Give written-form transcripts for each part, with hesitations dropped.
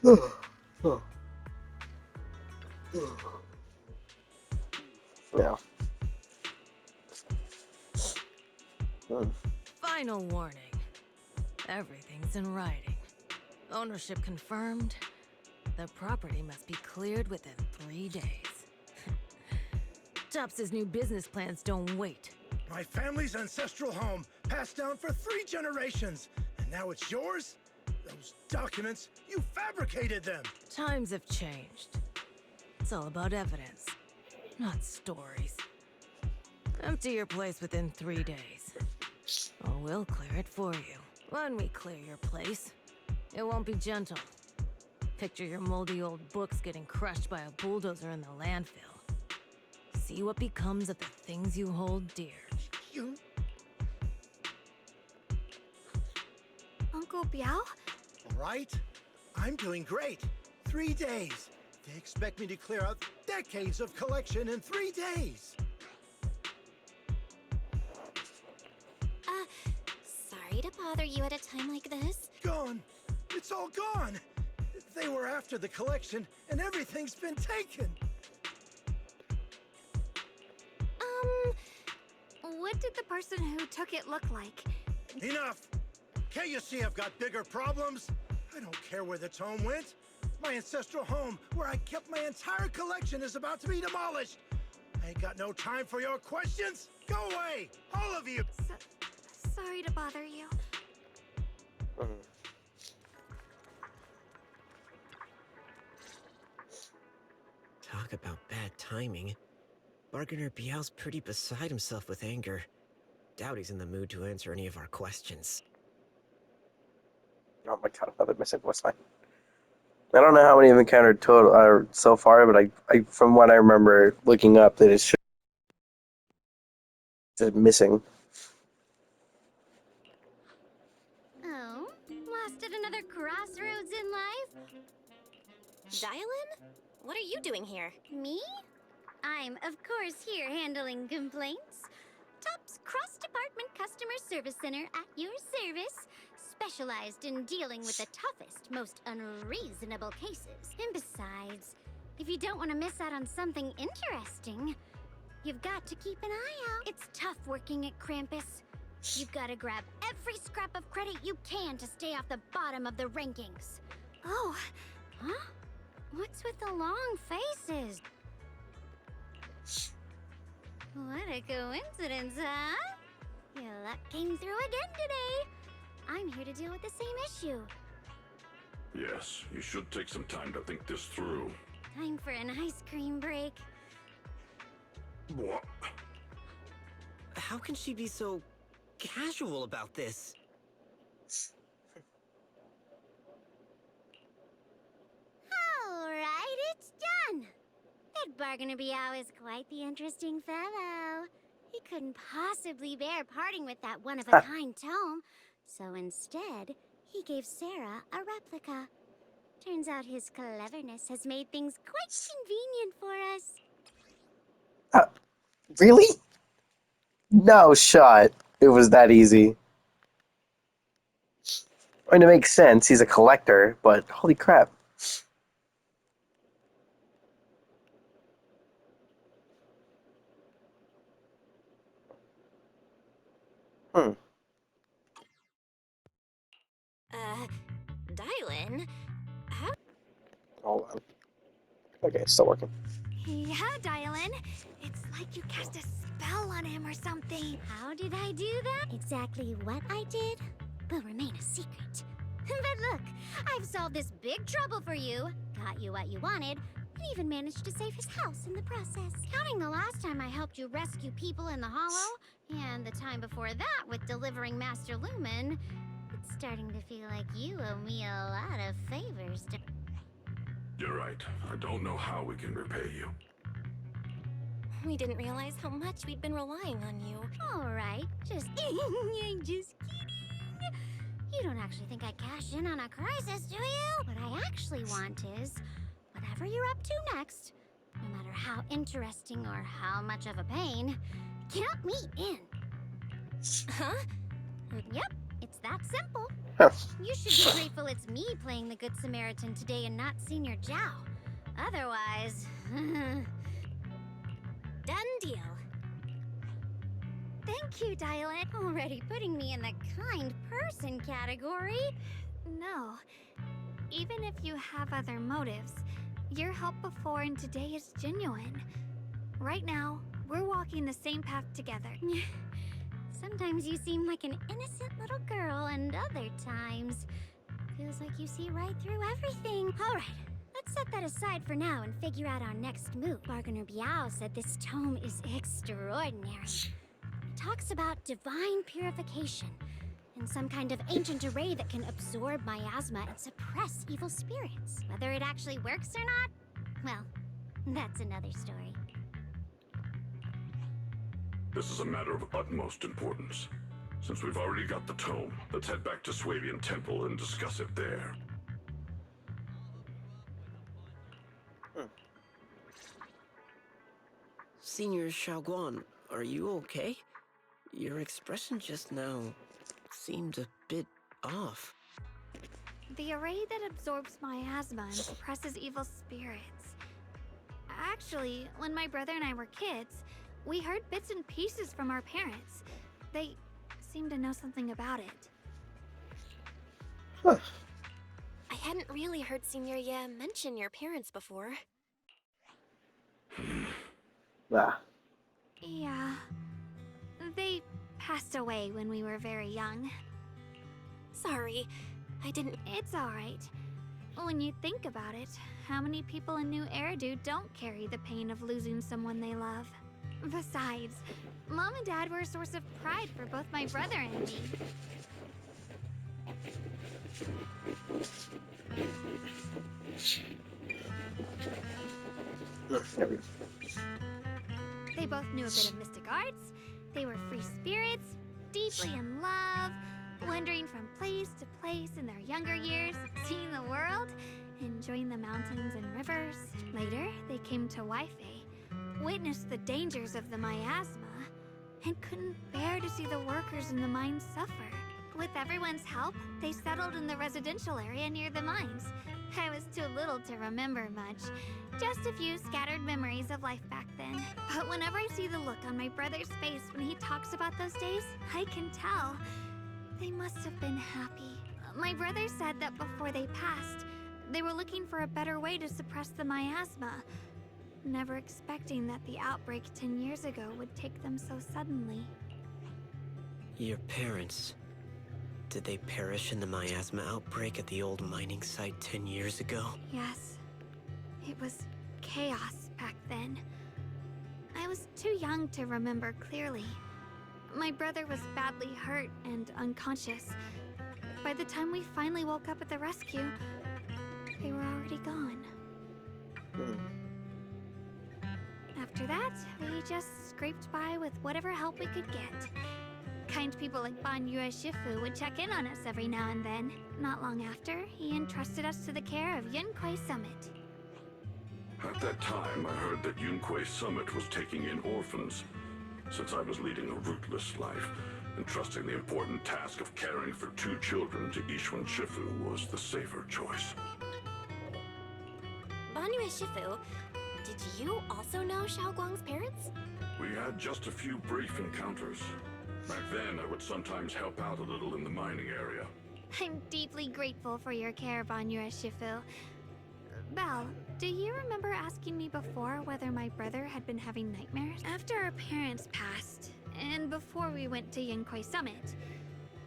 Yeah. Final warning. Everything's in writing. Ownership confirmed. The property must be cleared within 3 days. Tops's new business plans don't wait. My family's ancestral home, passed down for 3 generations. And now it's yours? Those documents, you fabricated them! Times have changed. It's all about evidence, not stories. Empty your place within 3 days. Or we'll clear it for you. When we clear your place, it won't be gentle. Picture your moldy old books getting crushed by a bulldozer in the landfill. See what becomes of the things you hold dear. You... Uncle Biao? Right? I'm doing great. 3 days. They expect me to clear out decades of collection in 3 days. Sorry to bother you at a time like this. Gone. It's all gone. They were after the collection, and everything's been taken. What did the person who took it look like? Enough! Can't you see I've got bigger problems? I don't care where the tome went. My ancestral home, where I kept my entire collection, is about to be demolished. I ain't got no time for your questions. Go away, all of you! Sorry to bother you. Talk about bad timing. Bargainer Biao's pretty beside himself with anger. Doubt he's in the mood to answer any of our questions. Oh my god, another missing voice line. I don't know how many I've encountered total so far, but I from what I remember looking up, that it's missing. Oh, lost at another crossroads in life? Dylan? What are you doing here? Me? I'm, of course, here handling complaints. Top's cross-department customer service center at your service, specialized in dealing with the toughest, most unreasonable cases. And besides, if you don't want to miss out on something interesting, you've got to keep an eye out. It's tough working at Krampus. You've got to grab every scrap of credit you can to stay off the bottom of the rankings. Oh, huh? What's with the long faces? What a coincidence, huh? Your luck came through again today. I'm here to deal with the same issue. Yes, you should take some time to think this through. Time for an ice cream break. What? How can she be so casual about this? Alright, it's done. That Bargainer Biao is quite the interesting fellow. He couldn't possibly bear parting with that one-of-a-kind tome, so instead, he gave Sarah a replica. Turns out his cleverness has made things quite convenient for us. Really? No shot. It was that easy. I mean, it makes sense. He's a collector, but holy crap. Dylan? Hold on. Okay, it's still working. Yeah, Dylan. It's like you cast a spell on him or something. How did I do that? Exactly what I did will remain a secret. But look, I've solved this big trouble for you, got you what you wanted, and even managed to save his house in the process. Counting the last time I helped you rescue people in the Hollow, and the time before that with delivering Master Lumen, it's starting to feel like you owe me a lot of favors. You're right. I don't know how we can repay you. We didn't realize how much we'd been relying on you. Alright, just I'm just kidding. You don't actually think I cash in on a crisis, do you? What I actually want is, whatever you're up to next, no matter how interesting or how much of a pain, count me in. Huh? Yep, It's that simple. Huh. You should be grateful it's me playing the Good Samaritan today and not Senior Zhao. Otherwise... Done deal. Thank you, Dylan. Already putting me in the kind person category. No. Even if you have other motives, your help before and today is genuine. Right now, we're walking the same path together. Sometimes you seem like an innocent little girl, and other times feels like you see right through everything. All right, let's set that aside for now and figure out our next move. Bargainer Biao said this tome is extraordinary. It talks about divine purification and some kind of ancient array that can absorb miasma and suppress evil spirits. Whether it actually works or not, well, that's another story. This is a matter of utmost importance. Since we've already got the tome, let's head back to Swabian Temple and discuss it there. Senior Xiaoguan, are you okay? Your expression just now seemed a bit off. The array that absorbs miasma and suppresses evil spirits. Actually, when my brother and I were kids, we heard bits and pieces from our parents. They seemed to know something about it. I hadn't really heard Senior Ye mention your parents before. Ah. Yeah. They passed away when we were very young. Sorry, I didn't... It's alright. When you think about it, how many people in New Eridu don't carry the pain of losing someone they love? Besides, Mom and Dad were a source of pride for both my brother and me. They both knew a bit of mystic arts, they were free spirits, deeply in love, wandering from place to place in their younger years, seeing the world, enjoying the mountains and rivers. Later, they came to Waifei, witnessed the dangers of the miasma, and couldn't bear to see the workers in the mines suffer. With everyone's help, they settled in the residential area near the mines. I was too little to remember much, just a few scattered memories of life back then. But whenever I see the look on my brother's face when he talks about those days, I can tell they must have been happy. My brother said that before they passed, they were looking for a better way to suppress the miasma, never expecting that the outbreak 10 years ago would take them so suddenly. Your parents... did they perish in the miasma outbreak at the old mining site 10 years ago? Yes. It was chaos back then. I was too young to remember clearly. My brother was badly hurt and unconscious. By the time we finally woke up at the rescue, they were already gone. After that, we just scraped by with whatever help we could get. Kind people like Ban Yue Shifu would check in on us every now and then. Not long after, he entrusted us to the care of Yunquei Summit. At that time, I heard that Yunquei Summit was taking in orphans. Since I was leading a rootless life, entrusting the important task of caring for 2 children to Yixuan Shifu was the safer choice. Banyu Shifu, did you also know Xiaoguang's parents? We had just a few brief encounters. Back then, I would sometimes help out a little in the mining area. I'm deeply grateful for your care, Ban Yue Shifu. Belle, do you remember asking me before whether my brother had been having nightmares? After our parents passed, and before we went to Yunquei Summit,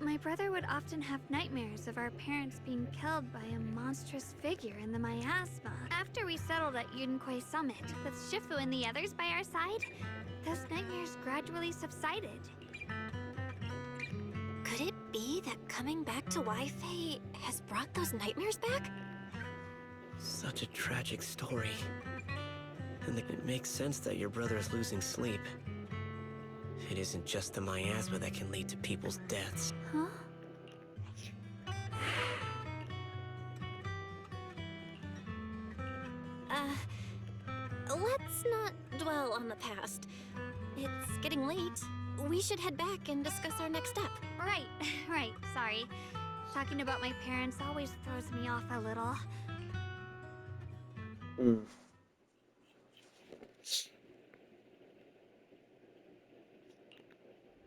my brother would often have nightmares of our parents being killed by a monstrous figure in the miasma. After we settled at Yunquei Summit, with Shifu and the others by our side, those nightmares gradually subsided. Could it be that coming back to Waifei has brought those nightmares back? Such a tragic story. And it makes sense that your brother is losing sleep. It isn't just the miasma that can lead to people's deaths. Huh? Let's not dwell on the past. It's getting late. We should head back and discuss our next step. Right, right, sorry. Talking about my parents always throws me off a little. Hmm.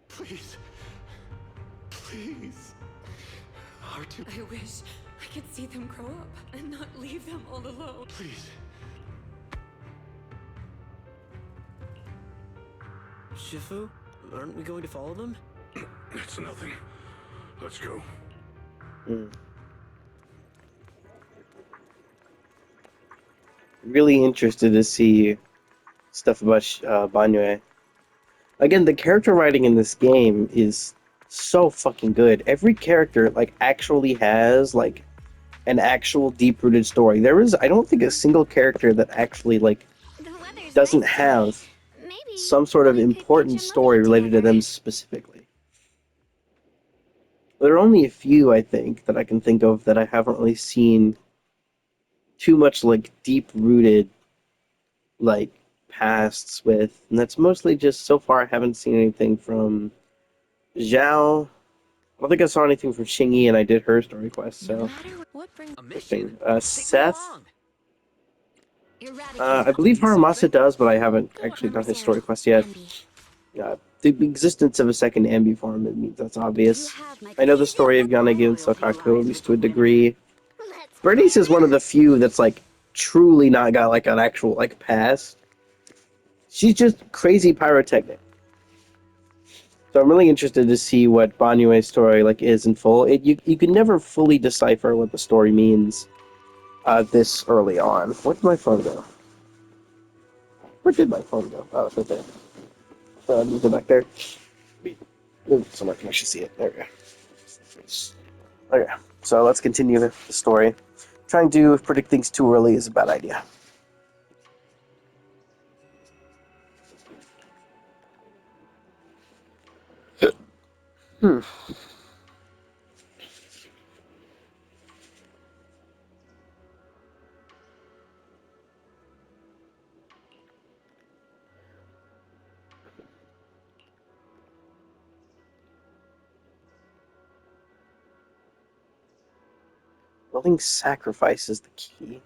Please. Please. Artu, I wish I could see them grow up and not leave them all alone. please. Shifu? Aren't we going to follow them? It's nothing. Let's go. Really interested to see stuff about Banyue. Again, the character writing in this game is so fucking good. Every character like actually has like an actual deep-rooted story. There is, I don't think, a single character that actually like The weather's doesn't nice have today. Maybe some sort of we could important catch a story movie related to together. them specifically. There are only a few, I think, that I can think of that I haven't really seen too much like deep-rooted like pasts with, and that's mostly just so far I haven't seen anything from Zhao. I don't think I saw anything from Xingyi, and I did her story quest, No so matter what brings A mission? interesting. Take me Seth, along. I believe Haramasa does, but I haven't actually done his story quest yet. The existence of a second Ambi form, it means that's obvious. I know the story of Yanagi and Sokaku, at least to a degree. Bernice is one of the few that's like truly not got like an actual like past. She's just crazy pyrotechnic. So I'm really interested to see what Banyue's story like is in full. You can never fully decipher what the story means this early on. Where did my phone go? Where did my phone go? Oh, it's right there. Move it back there. Move it somewhere I can actually see it. There we go. Okay, so let's continue the story. Trying to predict things too early is a bad idea. Building sacrifice is the key.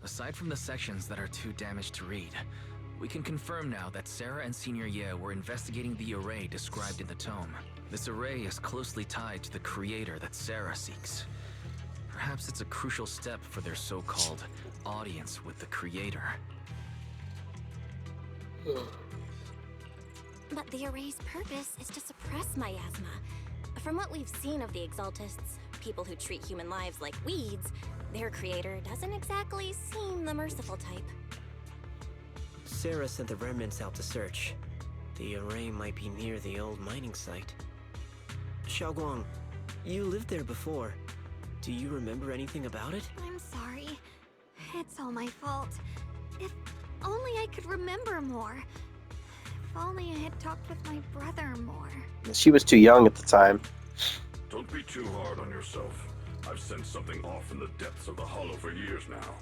Aside from the sections that are too damaged to read, we can confirm now that Sarah and Senior Ye were investigating the array described in the tome. This array is closely tied to the creator that Sarah seeks. Perhaps it's a crucial step for their so-called audience with the creator. But the array's purpose is to suppress miasma. From what we've seen of the Exaltists, people who treat human lives like weeds, their creator doesn't exactly seem the merciful type. Sarah sent the remnants out to search. The array might be near the old mining site. Xiaoguang, you lived there before. Do you remember anything about it? I'm sorry. It's all my fault. If only I could remember more. If only I had talked with my brother more. She was too young at the time. Don't be too hard on yourself. I've sensed something off in the depths of the hollow for years now.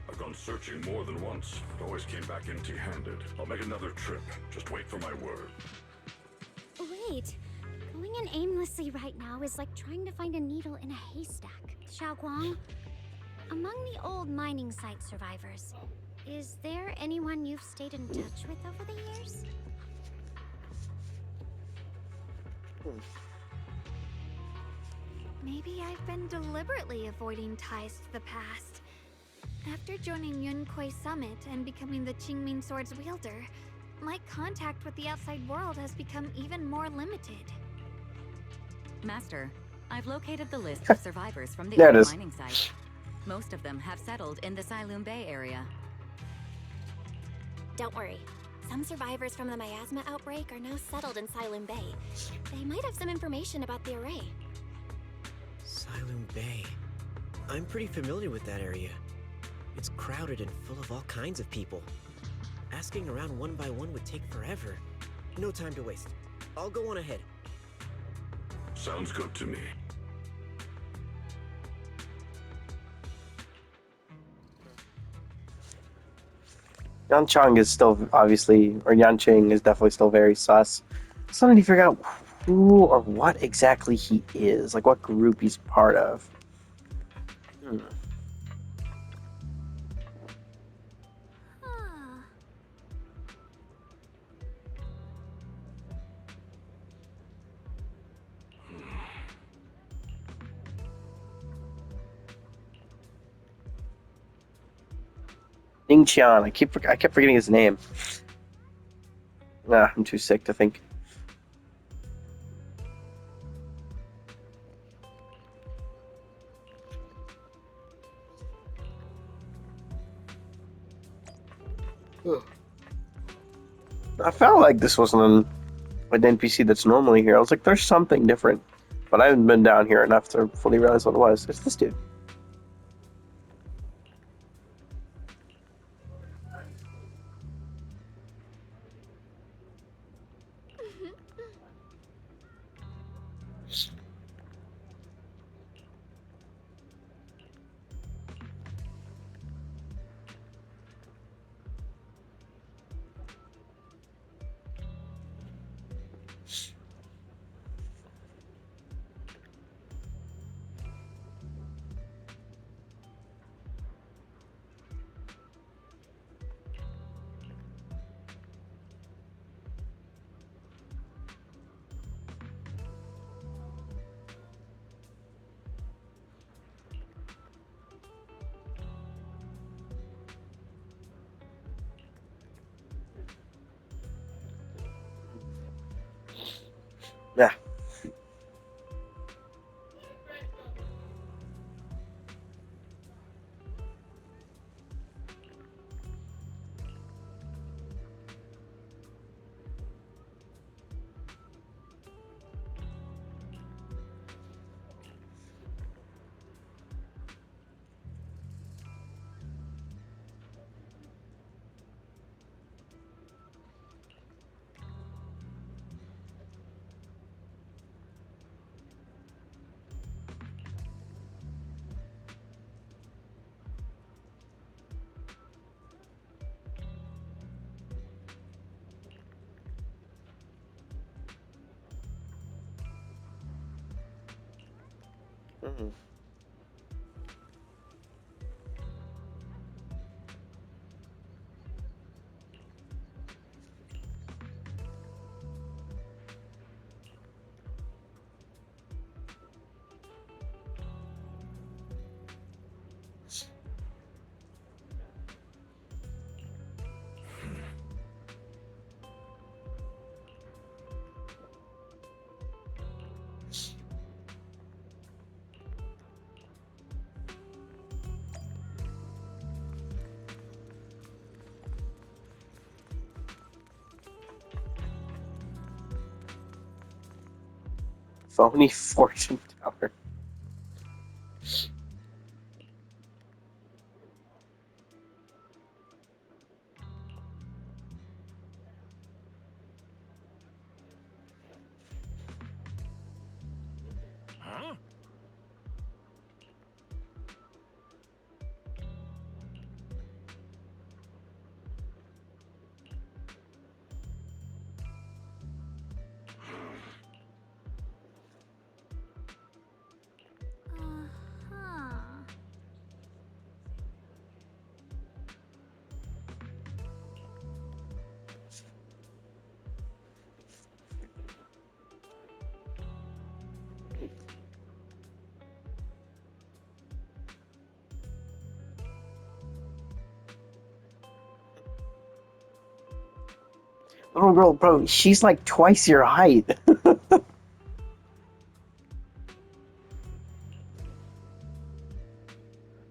I've gone searching more than once, but always came back empty-handed. I'll make another trip. Just wait for my word. Wait. Going in aimlessly right now is like trying to find a needle in a haystack. Xiaoguang, among the old mining site survivors, is there anyone you've stayed in touch with over the years? Maybe I've been deliberately avoiding ties to the past. After joining Yunquei Summit and becoming the Qingming Sword's wielder, my contact with the outside world has become even more limited. Master, I've located the list of survivors from the There it old is. mining site. Most of them have settled in the Silum Bay area. Don't worry. Some survivors from the miasma outbreak are now settled in Silum Bay. They might have some information about the array. Silum Bay. I'm pretty familiar with that area. It's crowded and full of all kinds of people. Asking around one by one would take forever. No time to waste. I'll go on ahead. Sounds good to me. Yanchang is still obviously, or Yancheng is definitely still very sus. Still need to figure out who or what exactly he is, like what group he's part of. Hmm. Huh. Ning Qian. I kept forgetting his name. Nah, I'm too sick to think. I felt like this wasn't an NPC that's normally here. I was like, there's something different. But I haven't been down here enough to fully realize what it was. It's this dude. Yeah. Mm-hmm. Phony fortune teller. Huh? Uh-huh. Little girl, bro, she's like twice your height.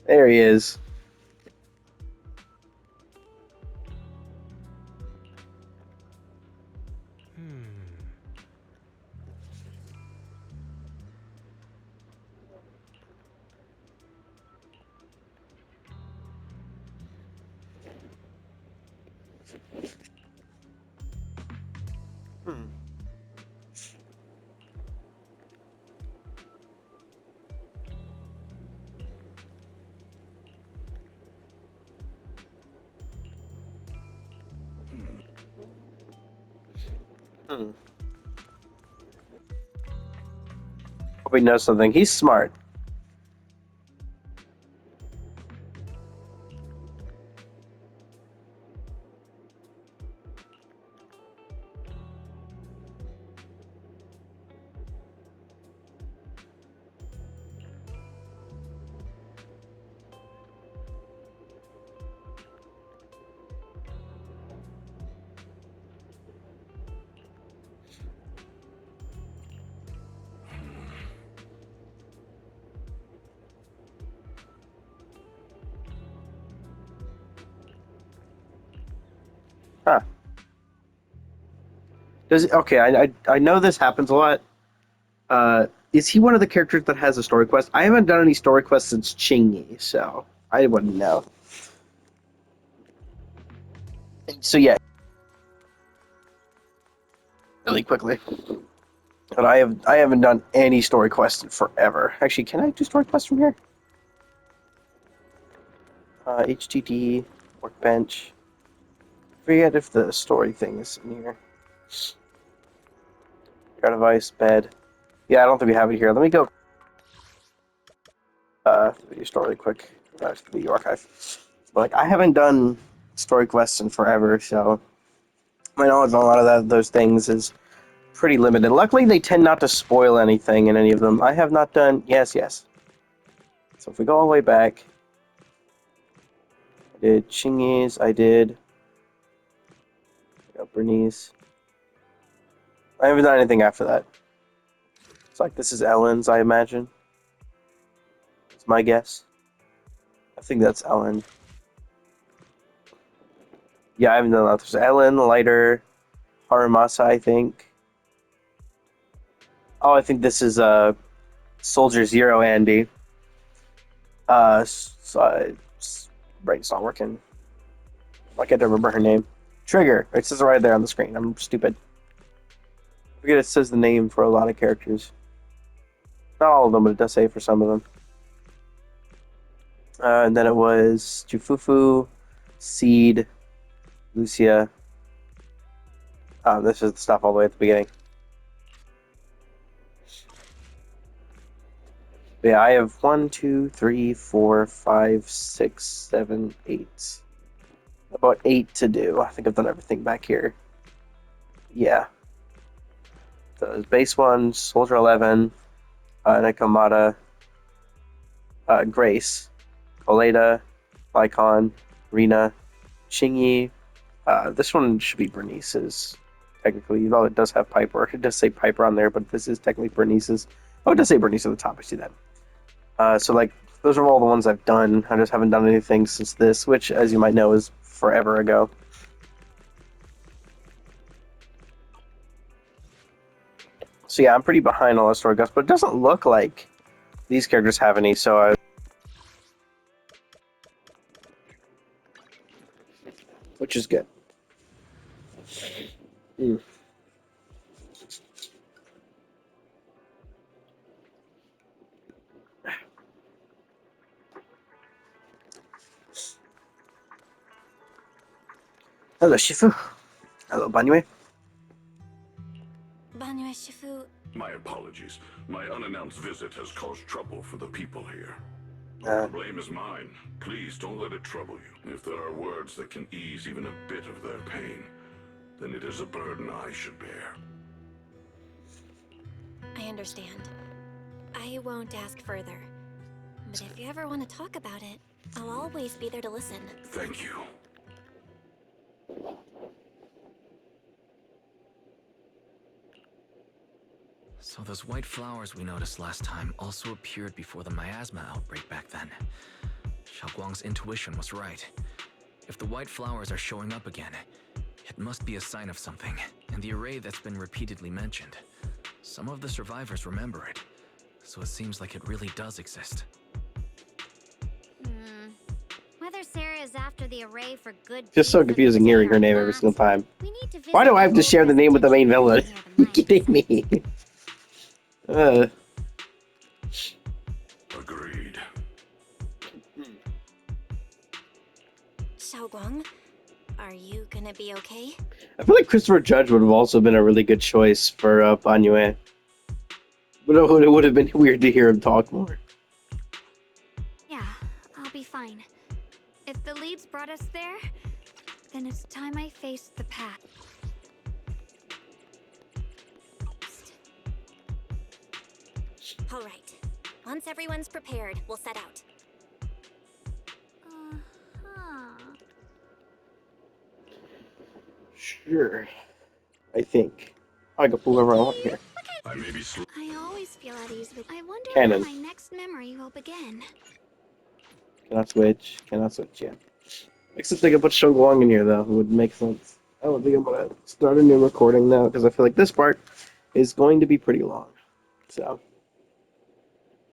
There he is. Hmm. Hmm. Hope he knows something. He's smart. Huh. Okay, I know this happens a lot. Is he one of the characters that has a story quest? I haven't done any story quests since Chingy, so I wouldn't know. So yeah, really quickly. But I haven't done any story quests in forever. Actually, can I do story quests from here? HTT, workbench. Forget if the story thing is in here. Guard device, bed. Yeah, I don't think we have it here. Let me go. Video store really quick. To the video archive. But like, I haven't done story quests in forever, so my knowledge on a lot of those things is pretty limited. Luckily, they tend not to spoil anything in any of them. I have not done. Yes. So if we go all the way back, I did Chingy's. I did. Bernice. I haven't done anything after that. It's like this is Ellen's, I imagine. It's my guess. I think that's Ellen. Yeah, I haven't done that. There's Ellen, Lighter, Haramasa, I think. Oh, I think this is Soldier Zero Andy. Brain's not working. I can't remember her name. Trigger. It says it right there on the screen. I'm stupid. I forget it says the name for a lot of characters. Not all of them, but it does say for some of them. And then it was Jufufu, Seed, Lucia. This is the stuff all the way at the beginning. But yeah, I have 1, 2, 3, 4, 5, 6, 7, 8. About 8 to do. I think I've done everything back here. Yeah. So there's base 1, Soldier 11, Nakamata, Grace, Koleda, Lycon, Rena, Chingy. This one should be Bernice's, technically, though it does have Piper. It does say Piper on there, but this is technically Bernice's. Oh, it does say Bernice at the top, I see that. So, like, those are all the ones I've done. I just haven't done anything since this, which, as you might know, is forever ago. So yeah, I'm pretty behind all the story quests, but it doesn't look like these characters have any, so which is good. Hello, Shifu. Hello, Banyue. Banyue Shifu. My apologies. My unannounced visit has caused trouble for the people here. The blame is mine. Please don't let it trouble you. If there are words that can ease even a bit of their pain, then it is a burden I should bear. I understand. I won't ask further. But if you ever want to talk about it, I'll always be there to listen. Thank you. So those white flowers we noticed last time also appeared before the miasma outbreak back then. Xiaoguang's intuition was right. If the white flowers are showing up again, it must be a sign of something, and the array that's been repeatedly mentioned. Some of the survivors remember it, so it seems like it really does exist. Whether Sarah is after the array for good. Just so confusing hearing her name every single time. Why do I have to share the name with the main villain? Are you kidding me? Agreed. Xiaoguang, Are you gonna be okay? I feel like Christopher Judge would have also been a really good choice for Banyue. But it would have been weird to hear him talk more. Yeah, I'll be fine. If the leads brought us there, then it's time I faced the path. All right. Once everyone's prepared, we'll set out. Sure. I think. I can pull whoever I want here. I may be I always feel at ease with. I wonder Canon. where my next memory will begin. Cannot switch. Cannot switch, yeah. Except they could put Shogwang in here, though. It would make sense. I don't think I'm gonna start a new recording now, because I feel like this part is going to be pretty long. So.